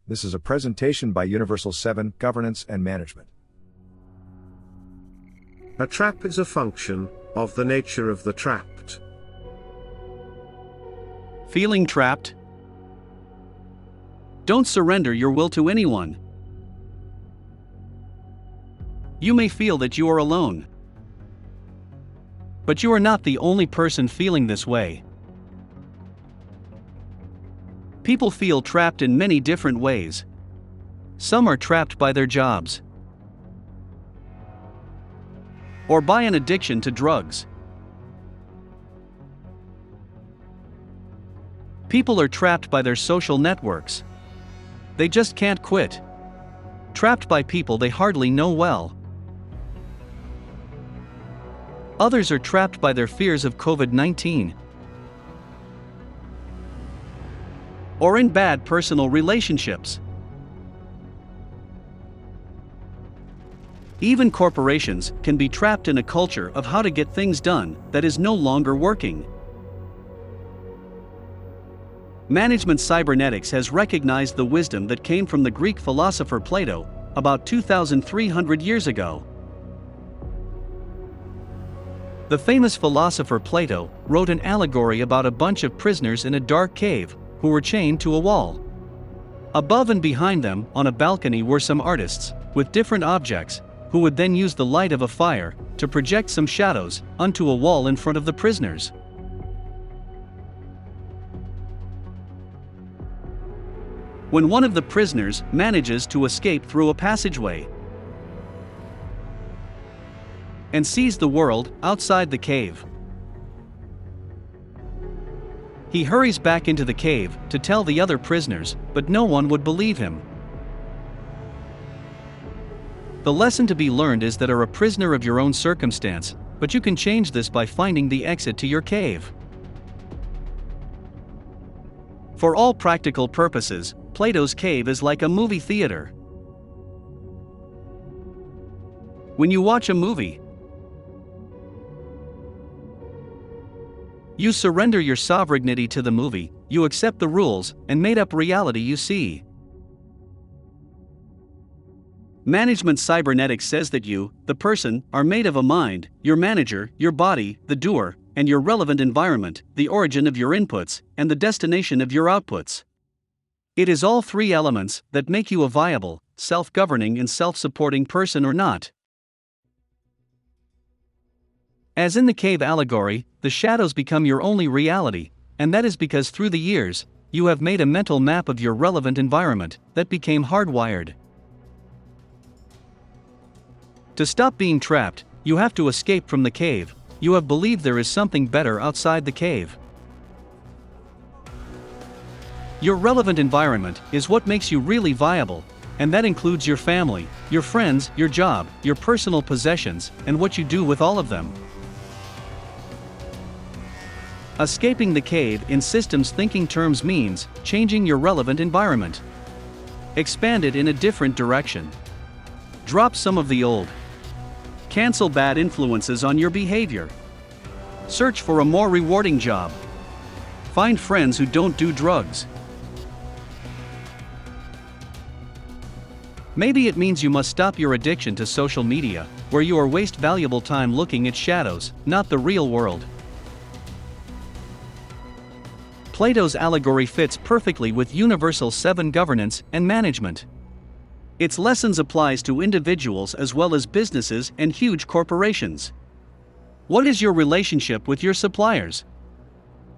This is a presentation by Universal 7 Governance and Management. A trap is a function of the nature of the trapped. Feeling trapped? Don't surrender your will to anyone. You may feel that you are alone. But you are not the only person feeling this way. People feel trapped in many different ways. Some are trapped by their jobs, or by an addiction to drugs. People are trapped by their social networks. They just can't quit. Trapped by people they hardly know well. Others are trapped by their fears of COVID-19. Or in bad personal relationships. Even corporations can be trapped in a culture of how to get things done that is no longer working. Management cybernetics has recognized the wisdom that came from the Greek philosopher Plato about 2,300 years ago. The famous philosopher Plato wrote an allegory about a bunch of prisoners in a dark cave who were chained to a wall. Above and behind them, on a balcony, were some artists with different objects who would then use the light of a fire to project some shadows onto a wall in front of the prisoners. When one of the prisoners manages to escape through a passageway and sees the world outside the cave, he hurries back into the cave to tell the other prisoners, but no one would believe him. The lesson to be learned is that you are a prisoner of your own circumstance, but you can change this by finding the exit to your cave. For all practical purposes, Plato's cave is like a movie theater. When you watch a movie, you surrender your sovereignty to the movie, you accept the rules, and made-up reality you see. Management cybernetics says that you, the person, are made of a mind, your manager, your body, the doer, and your relevant environment, the origin of your inputs, and the destination of your outputs. It is all three elements that make you a viable, self-governing and self-supporting person or not. As in the cave allegory, the shadows become your only reality, and that is because through the years, you have made a mental map of your relevant environment that became hardwired. To stop being trapped, you have to escape from the cave. You have believed there is something better outside the cave. Your relevant environment is what makes you really viable, and that includes your family, your friends, your job, your personal possessions, and what you do with all of them. Escaping the cave in systems thinking terms means changing your relevant environment. Expand it in a different direction. Drop some of the old. Cancel bad influences on your behavior. Search for a more rewarding job. Find friends who don't do drugs. Maybe it means you must stop your addiction to social media, where you waste valuable time looking at shadows, not the real world. Plato's allegory fits perfectly with Universal 7 Governance and Management. Its lessons applies to individuals as well as businesses and huge corporations. What is your relationship with your suppliers?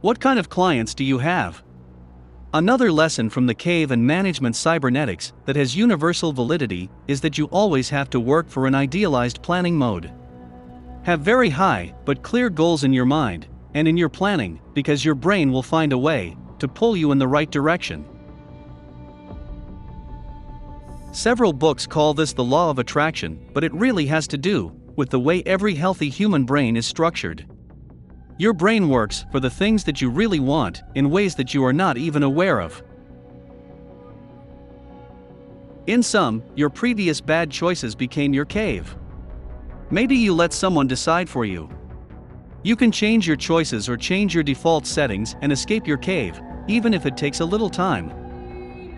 What kind of clients do you have? Another lesson from the cave and management cybernetics that has universal validity is that you always have to work for an idealized planning mode. Have very high but clear goals in your mind and in your planning, because your brain will find a way to pull you in the right direction. Several books call this the law of attraction, but it really has to do with the way every healthy human brain is structured. Your brain works for the things that you really want in ways that you are not even aware of. In sum, your previous bad choices became your cave. Maybe you let someone decide for you. You can change your choices or change your default settings and escape your cave, even if it takes a little time.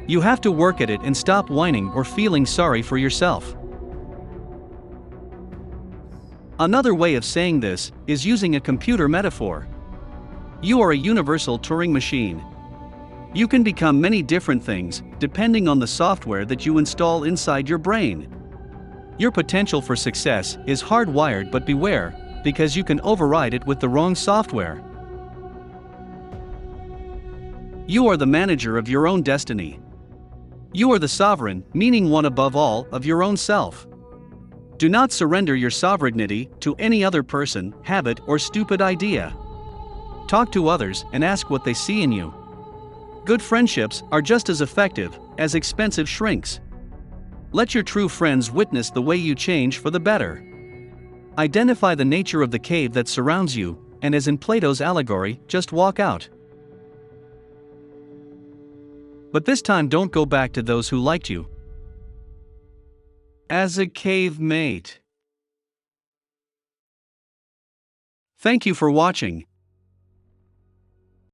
You have to work at it and stop whining or feeling sorry for yourself. Another way of saying this is using a computer metaphor. You are a universal Turing machine. You can become many different things, depending on the software that you install inside your brain. Your potential for success is hardwired, but beware, because you can override it with the wrong software. You are the manager of your own destiny. You are the sovereign, meaning one above all, of your own self. Do not surrender your sovereignty to any other person, habit, or stupid idea. Talk to others and ask what they see in you. Good friendships are just as effective as expensive shrinks. Let your true friends witness the way you change for the better. Identify the nature of the cave that surrounds you, and as in Plato's allegory, just walk out. But this time don't go back to those who liked you as a cave mate. Thank you for watching.